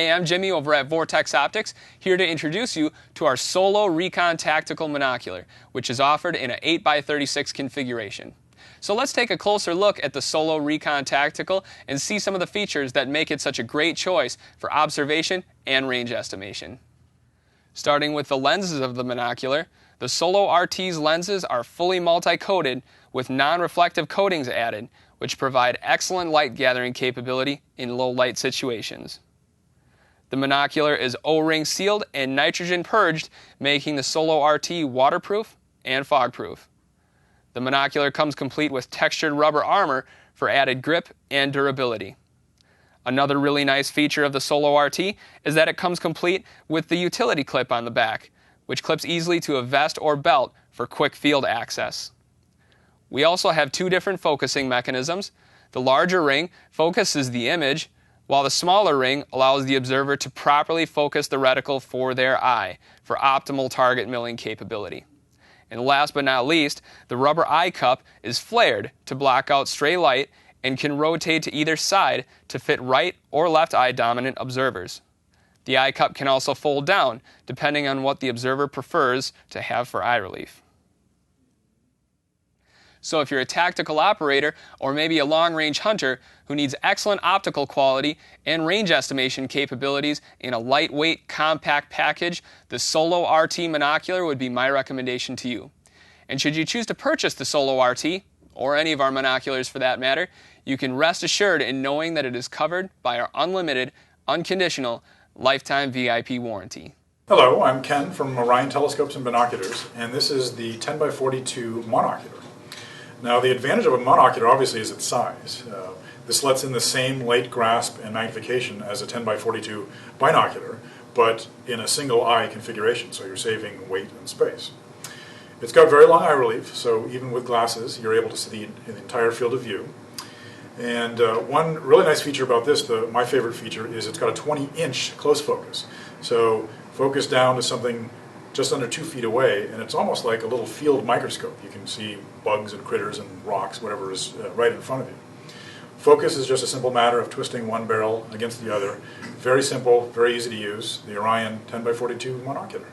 Hey, I'm Jimmy over at Vortex Optics, here to introduce you to our Solo Recon Tactical Monocular, which is offered in an 8x36 configuration. So let's take a closer look at the Solo Recon Tactical and see some of the features that make it such a great choice for observation and range estimation. Starting with the lenses of the monocular, the Solo RT's lenses are fully multi-coated with non-reflective coatings added, which provide excellent light gathering capability in low light situations. The monocular is O-ring sealed and nitrogen purged, making the Solo RT waterproof and fog-proof. The monocular comes complete with textured rubber armor for added grip and durability. Another really nice feature of the Solo RT is that it comes complete with the utility clip on the back, which clips easily to a vest or belt for quick field access. We also have two different focusing mechanisms. The larger ring focuses the image, while the smaller ring allows the observer to properly focus the reticle for their eye for optimal target milling capability. And last but not least, the rubber eye cup is flared to block out stray light and can rotate to either side to fit right or left eye dominant observers. The eye cup can also fold down depending on what the observer prefers to have for eye relief. So if you're a tactical operator or maybe a long-range hunter who needs excellent optical quality and range estimation capabilities in a lightweight, compact package, the Solo RT monocular would be my recommendation to you. And should you choose to purchase the Solo RT, or any of our monoculars for that matter, you can rest assured in knowing that it is covered by our unlimited, unconditional, lifetime VIP warranty. Hello, I'm Ken from Orion Telescopes and Binoculars, and this is the 10x42 monocular. Now, the advantage of a monocular obviously is its size. This lets in the same light grasp and magnification as a 10x42 binocular, but in a single eye configuration, so you're saving weight and space. It's got very long eye relief, so even with glasses, you're able to see the entire field of view. And one really nice feature about this, my favorite feature, is it's got a 20-inch close focus. So focus down to something just under 2 feet away, and it's almost like a little field microscope. You can see bugs and critters and rocks, whatever is right in front of you. Focus is just a simple matter of twisting one barrel against the other. Very simple, very easy to use, the Orion 10x42 monocular.